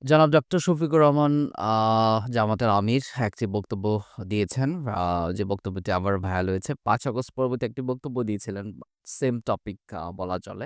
জনাব ডক্টর শফিকুর রহমান জামাতের আমির একটি বক্তব্য দিয়েছেন। যে বক্তব্যটি আবার ভাইরাল হয়েছে। ৫ আগস্ট পরবর্তী একটি বক্তব্য দিয়েছিলেন। সেম টপিক বলা চলে।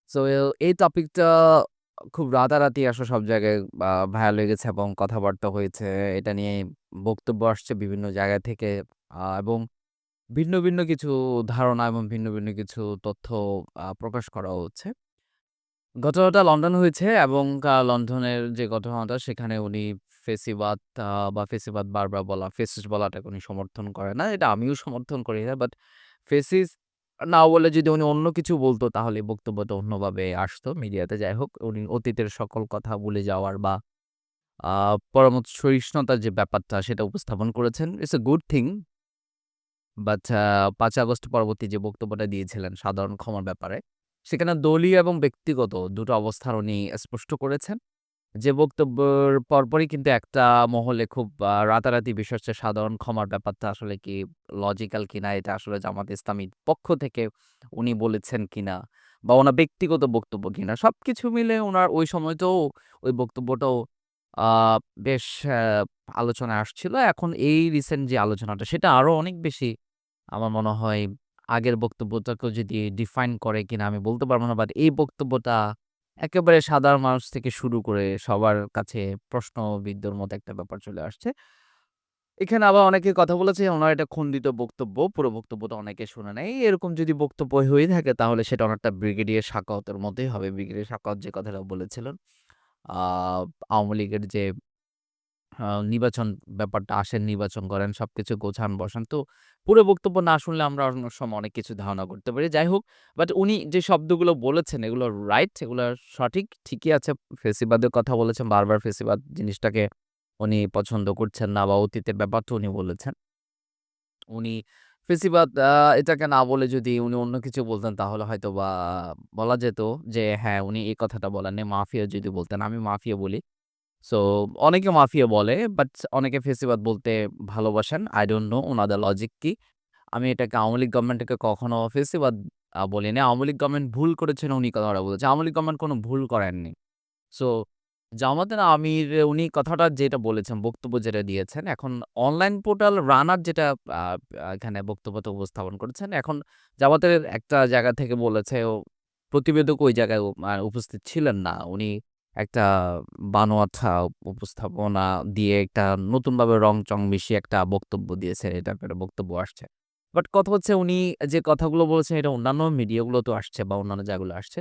সো এই টপিকটা খুব রাতারাতি আসলে সব জায়গায় ভাইরাল হয়ে গেছে এবং কথাবার্তা হয়েছে। এটা নিয়ে বক্তব্য আসছে বিভিন্ন জায়গা থেকে এবং ভিন্ন কিছু ধারণা এবং ভিন্ন কিছু তথ্য প্রকাশ করা হচ্ছে। ঘটনাটা লন্ডনে হয়েছে এবং লন্ডনের যে ঘটনাটা সেখানে উনি ফেসিবাদ ফেসিবাদ বারবার বলা, ফেসিস্ট বলাটাকে উনি সমর্থন করে না। এটা আমিও সমর্থন করি না। বাট ফেসিস্ট না বলে যদি উনি অন্য কিছু বলতো তাহলে বক্তব্যটা অন্যভাবে আসতো মিডিয়াতে। যাই হোক, উনি অতীতের সকল কথা ভুলে যাওয়ার বা আ পরমত সহিষ্ণুতার যে ব্যাপারটা সেটা উপস্থাপন করেছেন। It's a good thing. But ৫ August পরবর্তী যে বক্তব্যটা দিয়েছিলেন সাধারণ ক্ষমার ব্যাপারে, সেখানে দলীয় এবং ব্যক্তিগত দুটো অবস্থান উনি স্পষ্ট করেছেন। যে বক্তব্যের পরপরই কিন্তু একটা মহলে খুব রাতারাতি বিষয় হচ্ছে সাধারণ ক্ষমার ব্যাপারটা আসলে কি লজিক্যাল কিনা, এটা আসলে জামাত ইসলামীর পক্ষ থেকে উনি বলেছেন কিনা বা ওনার ব্যক্তিগত বক্তব্য কিনা। সবকিছু মিলে উনার ওই সময়টাও ওই বক্তব্যটাও আ বেশ আলোচনায় আসছিল। এখন এই রিসেন্ট যে আলোচনাটা সেটা আরো অনেক বেশি আমার মনে হয় আগের বক্তব্যটাকেও যদি ডিফাইন করে কিনা আমি বলতে পারব না। বাট এই বক্তব্যটা একেবারে সাধারণ মানুষ থেকে শুরু করে সবার কাছে প্রশ্নবিদ্ধর মতো একটা ব্যাপার চলে আসছে। এখানে আবার অনেকে কথা বলেছে ওনার এটা খণ্ডিত বক্তব্য। পুরো বক্তব্যটা অনেকে শুনে নাই। এরকম যদি বক্তব্য হয়ে থাকে তাহলে সেটা অনেকটা ব্রিগেডিয়ার সাখাওয়াতের মতোই হবে। ব্রিগেডিয়ার সাখাওয়াত যে কথাটা বলেছিলেন, আ আওয়ামী লীগের যে আ নির্বাচন ব্যাপারটা আসেন, নির্বাচন করেন, সবকিছু গোছান বসান। তো পুরো বক্তব্য না শুনলে আমরা অনেক সময় অনেক কিছু ধারণা করতে পারি। যাই হোক, বাট উনি যে শব্দগুলো বলেছেন এগুলো রাইট, এগুলো সঠিক। ঠিকই আছে। ফেসিবাদের কথা বলেছেন। বারবার ফেসিবাদ জিনিসটাকে উনি পছন্দ করছেন না বা অতীতের ব্যাপারটা উনি বলেছেন। উনি ফেসিবাদ এটাকে না বলে যদি উনি অন্য কিছু বলতেন তাহলে হয়তোবা বলা যেত যে হ্যাঁ, উনি এই কথাটা বলেননি। মাফিয়া যদি বলতেন, আমি মাফিয়া বলি। সো অনেকে মাফিয়া বলে, বাট অনেকে ফেসিবাদ বলতে ভালোবাসেন। I don't know উনাদের লজিক কি। আমি এটাকে আওয়ামী লীগ গভর্নমেন্টকে কখনো ফেসিবাদ বলিনি। আওয়ামী লীগ গভর্নমেন্ট ভুল করেছেন উনি কথাটা বলেছেন। আওয়ামী লীগ গভর্নমেন্ট কোনো ভুল করেননি। সো জামাতের আমির উনি কথাটা যেটা বলেছেন, বক্তব্য যেটা দিয়েছেন, এখন অনলাইন পোর্টাল রানার যেটা আ এখানে বক্তব্যটা উপস্থাপন করেছেন। এখন জামাতের একটা জায়গা থেকে বলেছে প্রতিবেদক ওই জায়গায় উপস্থিত ছিলেন না। উনি একটা বানোয়াট উপস্থাপনা দিয়ে একটা নতুনভাবে রং-চং মিশিয়ে একটা বক্তব্য দিয়েছেন। এটা একটা বক্তব্য আসছে। বাট কথা হচ্ছে উনি যে কথাগুলো বলেছেন এটা অন্যান্য মিডিয়াগুলোতেও আসছে বা অন্যান্য জায়গাগুলো আসছে।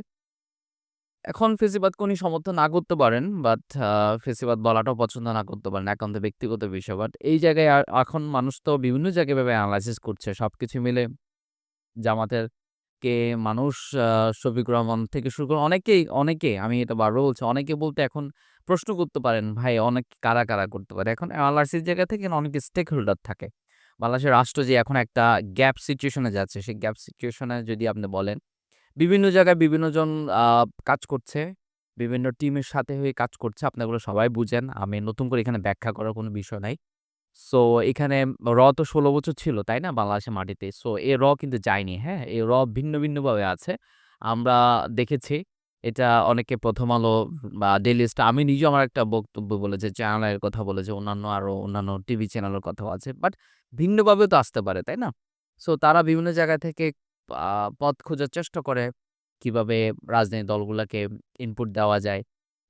এখন ফেসিবাদকে উনি সমর্থন না করতে পারেন, বাট ফেসিবাদ বলাটাও পছন্দ না করতে পারেন। একান্ত ব্যক্তিগত বিষয়। বাট এই জায়গায় এখন মানুষ তো বিভিন্ন জায়গায় এভাবে এনালাইসিস করছে। সবকিছু মিলে জামাতের কে মানুষ আ শফিকুর রহমান থেকে শুরু করে অনেকেই আমি এটা বারবার বলছি, অনেকে বলতে এখন প্রশ্ন করতে পারেন, ভাই অনেক কারা করতে পারে? এখন এনালাইসিস জায়গা থেকে অনেক স্টেক হোল্ডার থাকে। বাংলাদেশের রাষ্ট্র যে এখন একটা গ্যাপ সিচুয়েশন এ যাচ্ছে, সেই গ্যাপ সিচুয়েশন এ যদি আপনি বলেন বিভিন্ন জায়গায় বিভিন্নজন আ কাজ করছে। বিভিন্ন টিমের সাথে হয়ে কাজ করছে। আপনারা এগুলো সবাই বুঝেন। আমি নতুন করে এখানে ব্যাখ্যা করার কোনো বিষয় নাই। সো এখানে তো ১৬ বছর ছিল, তাই না? বাংলাদেশের মাটিতে। সো কিন্তু যায়নি, হ্যাঁ? ভিন্নভাবে আছে। আমরা দেখেছি। এটা অনেকে 'প্রথম আলো' বা 'ডেইলি স্টার' আমি নিজেও আমার একটা বক্তব্য বলেছি, চ্যানেলের কথা বলেছি, অন্যান্য টিভি চ্যানেলের কথাও আছে। বাট ভিন্নভাবেও তো আসতে পারে, তাই না? সো তারা বিভিন্ন জায়গা থেকে আ পথ খোঁজার চেষ্টা করে, কিভাবে রাজনৈতিক দলগুলাকে ইনপুট দেওয়া যায়।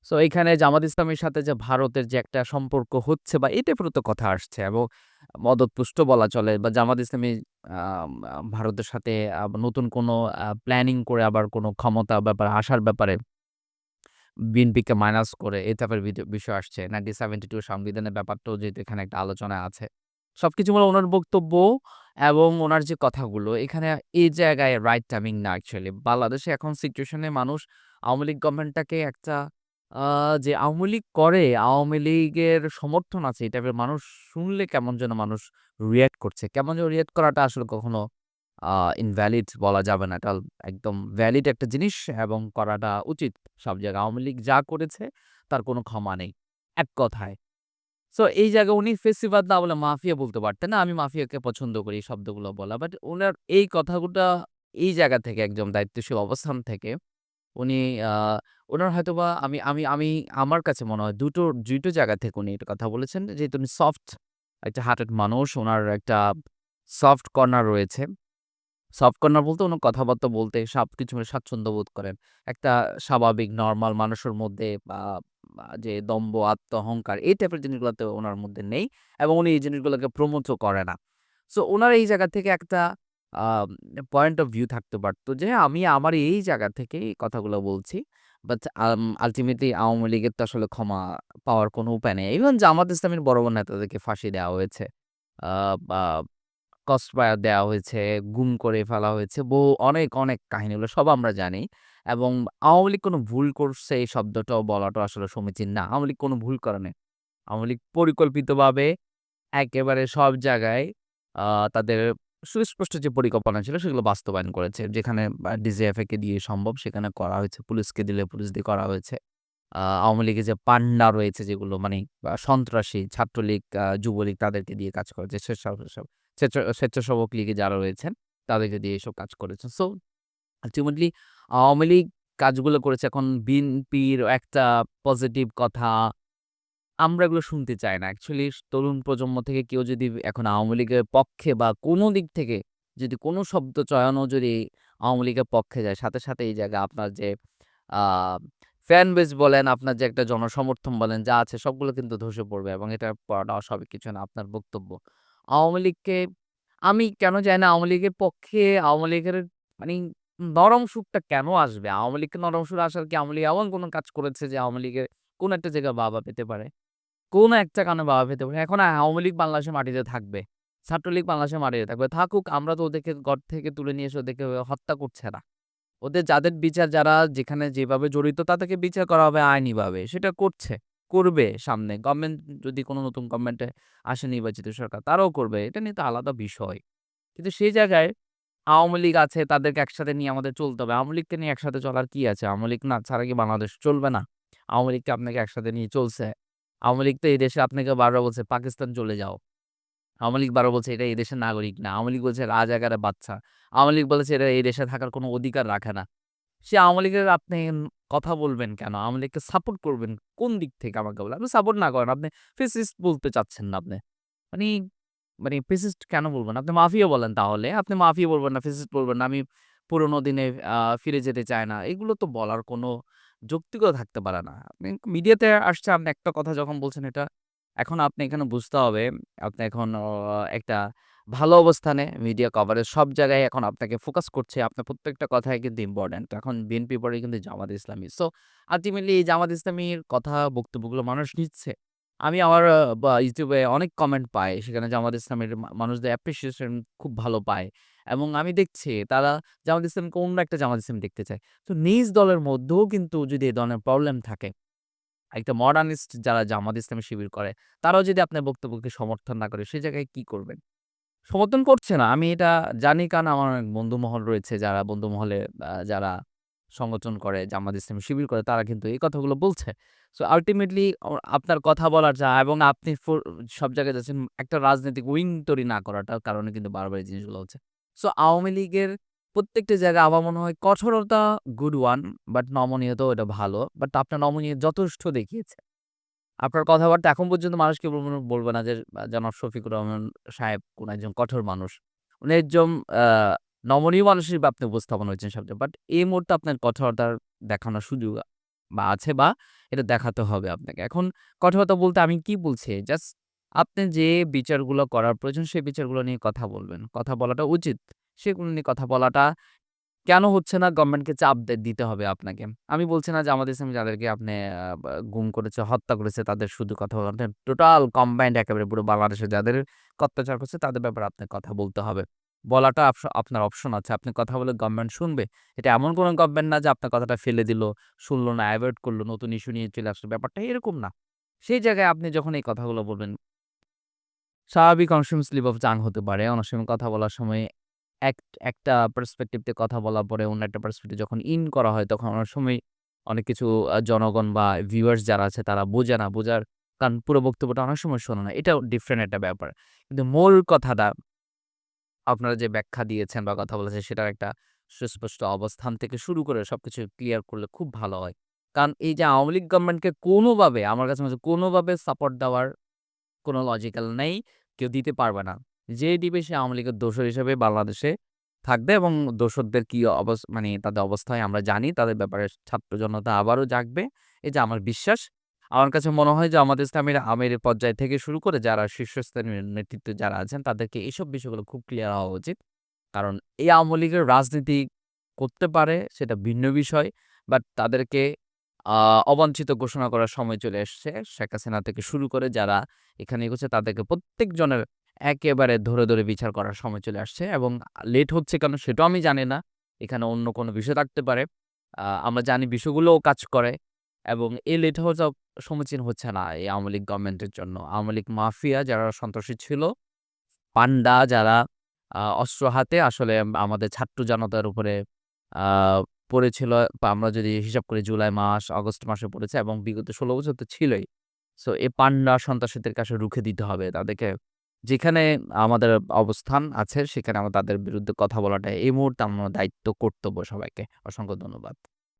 সো এইখানে জামাত ইসলামের সাথে যে ভারতের যে একটা সম্পর্ক হচ্ছে বা এই টাইপেরও তো কথা আসছে এবং মদদপুষ্ট বলা চলে বা জামাত ইসলামী আম আ ভারতের সাথে নতুন কোনো প্ল্যানিং করে আবার কোনো ক্ষমতা ব্যাপারে আসার ব্যাপারে বিএনপিকে মাইনাস করে এই টাইপের বিষয় আসছে। 1972 সংবিধানের ব্যাপারটাও যেহেতু এখানে একটা আলোচনায় আছে। সবকিছু মিলে উনার বক্তব্য এবং উনার যে কথাগুলো এখানে এই জায়গায় রাইট টাইমিং না অ্যাকচুয়ালি। বাংলাদেশে এখন সিচুয়েশন এ মানুষ আওয়ামী লীগ গভর্নমেন্টটাকে একটা আ যে আওয়ামী লীগ করে, আওয়ামী লীগের সমর্থন আছে এই টাইপের মানুষ শুনলে কেমন যেন মানুষ রিঅ্যাক্ট করছে। কেমন যেন রিঅ্যাক্ট করাটা আসলে কখনো আ ইনভ্যালিড বলা যাবে না। এটা একদম ভ্যালিড একটা জিনিস এবং করাটা উচিত সব জায়গায়। আওয়ামী লীগ যা করেছে তার কোনো ক্ষমা নেই। এক কথায়। সো এই জায়গায় উনি ফেসিবাদ না বলে মাফিয়া বলতে পারতেন না। আমি মাফিয়াকে পছন্দ করি এই শব্দগুলো বলা। বাট উনার এই কথাগুলা এই জায়গা থেকে একদম দায়িত্বশীল অবস্থান থেকে উনি আ উনার হয়তোবা আমি আমার কাছে মনে হয় দুটো জায়গা থেকে উনি এটা কথা বলেছেন। যেহেতু উনি সফট একটা হার্টেড মানুষ। উনার একটা সফট কর্নার রয়েছে। সফট কর্নার বলতে উনি কথাবার্তা বলতে সবকিছু মিলে স্বাচ্ছন্দ্য বোধ করেন। একটা স্বাভাবিক নরমাল মানুষের মধ্যে যে দম্ভ, আত্ম-অহংকার এই টাইপের জিনিসগুলাতে উনার মধ্যে নেই এবং উনি এই জিনিসগুলোকে প্রমোটও করে না। সো উনার এই জায়গা থেকে একটা আম পয়েন্ট অফ ভিউ থাকতে পারত যে আমি আমার এই জায়গা থেকে এই কথাগুলো বলছি। বাট আল্টিমেটলি আওয়ামী লীগের তো আসলে ক্ষমা পাওয়ার কোনো উপায় নেই। ইভেন জামাত ইসলামের বড়, বড় নেতাদেরকে ফাঁসি দেওয়া হয়েছে। আ বা ক্রসফায়ার দেওয়া হয়েছে, গুম করে ফেলা হয়েছে। অনেক কাহিনীগুলো সব আমরা জানি। এবং আওয়ামী লীগ কোনো ভুল করছে এই শব্দটাও বলাটাও আসলে সমীচীন না। আওয়ামী লীগ কোনো ভুল করে নাই। আওয়ামী লীগ পরিকল্পিতভাবে একেবারে সব জায়গায় আ তাদের সুস্পষ্ট যে পরিকল্পনা ছিল সেগুলো বাস্তবায়ন করেছে। যেখানে ডিজিএফআই কে দিয়ে সম্ভব সেখানে করা হয়েছে। পুলিশকে দিলে পুলিশ দিয়ে করা হয়েছে। আওয়ামী লীগের যে পান্ডা রয়েছে যেগুলো মানে সন্ত্রাসী ছাত্রলীগ, যুবলীগ তাদেরকে দিয়ে কাজ করেছে। স্বেচ্ছাসেবক লীগে যারা রয়েছেন তাদেরকে দিয়ে এসব কাজ করেছে। সো আল্টিমেটলি আওয়ামী লীগ কাজগুলো করেছে। এখন বিএনপির একটা পজিটিভ কথা আমরা এগুলো শুনতে চাই না। অ্যাকচুয়ালি তরুণ প্রজন্ম থেকে কেউ যদি এখন আওয়ামী লীগের পক্ষে বা কোনো দিক থেকে যদি কোনো শব্দ চয়নও যদি আওয়ামী লীগের পক্ষে যায়, সাথে এই জায়গায় আপনার যে আ ফ্যান বেস বলেন, আপনার যে একটা জনসমর্থন বলেন, যা আছে সবগুলো কিন্তু ধসে পড়বে এবং এটা পড়াটা অস্বাভাবিক কিছু না। আপনার বক্তব্য। আওয়ামী লীগকে আমি কেন চাই না আওয়ামী লীগের পক্ষে আওয়ামী লীগের মানি নরম সুরটা কেন আসবে? আওয়ামী লীগকে নরম সুর আসার কি আওয়ামী লীগ এমন কোন কাজ করেছে যে আওয়ামী লীগের কোন একটা জায়গায় বাহবা পেতে পারে? কোন একটা কারণে বাধা পেতে পারে। এখন আওয়ামী লীগ বাংলাদেশের মাটিতে থাকবে। ছাত্রলীগ বাংলাদেশের মাটিতে থাকবে। থাকুক আমরা তো ওদেরকে ঘর থেকে তুলে নিয়ে এসে ওদেরকে হত্যা করছে না। ওদের যাদের বিচার যারা যেখানে যেভাবে জড়িত তাদেরকে বিচার করা হবে আইনিভাবে। সেটা করছে। করবে সামনে। গভর্নমেন্ট যদি কোন নতুন গভর্নমেন্টে আসে নির্বাচিত সরকার তারাও করবে। এটা নিয়ে তো আলাদা বিষয়। কিন্তু সেই জায়গায় আওয়ামী লীগ আছে তাদেরকে একসাথে নিয়ে আমাদের চলতে হবে। আওয়ামী লীগকে নিয়ে একসাথে চলার কি আছে? আওয়ামী লীগ না ছাড়া কি বাংলাদেশ চলবে না? আওয়ামী লীগকে আপনাকে একসাথে নিয়ে চলছে। আওয়ামী লীগ তো এই দেশে আপনাকে বারবার বলছে, "পাকিস্তান চলে যাও।" আওয়ামী লীগ বারবার বলছে, "এটা এই দেশের নাগরিক না।" আওয়ামী লীগ বলছে, "রাজাকারের বাচ্চা।" আওয়ামী লীগ বলেছে, "এরা এই দেশে থাকার কোনো অধিকার রাখে না।" সে আওয়ামী লীগের আপনি কথা বলবেন কেন? আওয়ামী লীগকে সাপোর্ট করবেন কোন দিক থেকে আমাকে বলেন? আপনি সাপোর্ট না করেন। আপনি ফ্যাসিস্ট বলতে চাচ্ছেন না আপনি। মানি মানে ফ্যাসিস্ট কেন বলবেন? আপনি মাফিয়া বলেন তাহলে। আপনি মাফিয়া বলবেন না, ফ্যাসিস্ট বলবেন না। আমি পুরোনো দিনে ফিরে যেতে চাই না। এগুলো তো বলার কোনো যৌক্তিকতা থাকতে পারে না। আপনি মিডিয়াতে আসছে আপনি একটা কথা যখন বলছেন এটা এখন আপনি এখানে বুঝতে হবে আপনি এখন একটা ভালো অবস্থানে মিডিয়া কভারেজ সব জায়গায় এখন আপনাকে ফোকাস করছে। আপনার প্রত্যেকটা কথাই কিন্তু ইম্পোর্টেন্ট। এখন বিএনপি পরে কিন্তু জামাত ইসলামী। সো আল্টিমেটলি এই জামাত ইসলামীর কথা বক্তব্যগুলো মানুষ নিচ্ছে। আমি আমার YouTube এ অনেক কমেন্ট পাই। সেখানে জামাত ইসলামের মানুষদের অ্যাপ্রিসিয়েশন খুব ভালো পায়। এবং আমি দেখছি তারা জামাত ইসলামকে অন্য একটা জামাত ইসলাম দেখতে চায়। তো নিজ দলের মধ্যেও কিন্তু যদি এ ধরনের প্রবলেম থাকে, একটা মডার্নিস্ট যারা জামাত ইসলামী শিবির করে, তারাও যদি আপনার বক্তব্যকে সমর্থন না করে, সে জায়গায় কি করবেন? সমর্থন করছে না। আমি এটা জানি কারণ আমার অনেক বন্ধুমহল রয়েছে যারা বন্ধুমহলে যারা সংগঠন করে, জামাত ইসলামী শিবির করে তারা কিন্তু এই কথাগুলো বলছে। সো আল্টিমেটলি আপনার কথা বলার এবং আপনি সব জায়গায় যাচ্ছেন একটা রাজনৈতিক উইং তৈরি না করাটার কারণে কিন্তু বারবার এই জিনিসগুলো হচ্ছে। সো আওয়ামী লীগের প্রত্যেকটা জায়গায় আমার মনে হয় কঠোরতা গুড ওয়ান বাট নমনীয়তাও এটা ভালো। বাট আপনার নমনীয় যথেষ্ট দেখিয়েছে। আপনার কথাবার্তা এখন পর্যন্ত মানুষকে বলবে না যে জনাব শফিকুর রহমান সাহেব কোন একজন কঠোর মানুষ। উনি একজন আ নমনীয় মানুষ হিসেবে আপনি উপস্থাপন হয়েছেন সবচেয়ে। বাট এই মুহূর্তে আপনার কঠোরতার দেখানোর সুযোগ আছে বা এটা দেখাতে হবে আপনাকে। এখন কঠোরতা বলতে আমি কি বলছি? জাস্ট আপনি যে বিচারগুলো করার প্রয়োজন সেই বিচারগুলো নিয়ে কথা বলবেন। কথা বলাটা উচিত। সেগুলো নিয়ে কথা বলাটা কেন হচ্ছে না গভর্নমেন্টকে চাপ দিতে হবে আপনাকে। আমি বলছি না যে আমাদের ইসলামে যাদেরকে আপনি আ বা গুম করেছে, হত্যা করেছে তাদের শুধু কথা বলা না। টোটাল কম্বাইন্ড একেবারে পুরো বাংলাদেশে যাদের অত্যাচার করছে তাদের ব্যাপারে আপনার কথা বলতে হবে। বলাটা আপনার অপশন আছে। আপনি কথা বলে গভর্নমেন্ট শুনবে। এটা এমন কোন গভর্নমেন্ট না যে আপনার কথাটা ফেলে দিল, শুনল না, এভয়েড করল, নতুন ইস্যু নিয়ে চলে আসলো। ব্যাপারটা এরকম না। সেই জায়গায় আপনি যখন এই কথাগুলো বলবেন স্বাভাবিক অনেক সময় স্লিপ অফ টাং হতে পারে। অনেক সময় কথা বলার সময় এক একটা পার্সপেক্টিভ থেকে কথা বলার পরে অন্য একটা পার্সপেক্টিভ যখন ইন করা হয় তখন অনেক সময় অনেক কিছু জনগণ বা ভিউয়ার্স যারা আছে তারা বোঝে না। বোঝার কারণ পুরো বক্তব্যটা অনেক সময় শোনে না। এটাও ডিফারেন্ট একটা ব্যাপার। কিন্তু মূল কথাটা আপনারা যে ব্যাখ্যা দিয়েছেন বা কথা বলেছেন সেটার একটা সুস্পষ্ট অবস্থান থেকে শুরু করে সবকিছু ক্লিয়ার করলে খুব ভালো হয়। কারণ এই যে আওয়ামী লীগ গভর্নমেন্টকে কোনোভাবে আমার কাছে মনে হচ্ছে কোনোভাবে সাপোর্ট দেওয়ার কোনো লজিক্যাল নেই। কেউ দিতে পারবে না। যে দিবে সে আওয়ামী লীগের দোসর হিসেবে বাংলাদেশে থাকবে এবং দোসরদের কি মানে তাদের অবস্থায় আমরা জানি। তাদের ব্যাপারে ছাত্র জনতা আবারও জাগবে। এই যে আমার বিশ্বাস। আমার কাছে মনে হয় যে জামাত ইসলামীর আমির পর্যায় থেকে শুরু করে যারা শীর্ষস্থানীয় নেতৃত্বে যারা আছেন তাদেরকে এইসব বিষয়গুলো খুব ক্লিয়ার হওয়া উচিত। কারণ এই আওয়ামী লীগের রাজনীতি করতে পারে সেটা ভিন্ন বিষয়। বাট তাদেরকে আ অবাঞ্ছিত ঘোষণা করার সময় চলে এসছে। শেখ হাসিনা থেকে শুরু করে যারা এখানে এগোচ্ছে তাদেরকে প্রত্যেকজনের একেবারে ধরে বিচার করার সময় চলে আসছে এবং লেট হচ্ছে কেন সেটাও আমি জানি না। এখানে অন্য কোনো বিষয় থাকতে পারে। আমরা জানি বিষয়গুলোও কাজ করে এবং এই লেট হওয়াটাও সমীচীন হচ্ছে না এই আওয়ামী লীগ গভর্নমেন্টের জন্য। আওয়ামী লীগ মাফিয়া যারা সন্ত্রাসী ছিল, পান্ডা যারা অস্ত্র হাতে আসলে আমাদের ছাত্র জনতার উপরে আ পড়েছিল বা আমরা যদি হিসাব করি জুলাই মাস, আগস্ট মাসে পড়েছে এবং বিগত ১৬ বছর তো ছিলই। সো এই পান্ডা সন্ত্রাসীদেরকে আসলে রুখে দিতে হবে। তাদেরকে যেখানে আমাদের অবস্থান আছে সেখানে আমরা তাদের বিরুদ্ধে কথা বলাটা এই মুহূর্তে আমার দায়িত্ব, কর্তব্য সবাইকে। অসংখ্য ধন্যবাদ।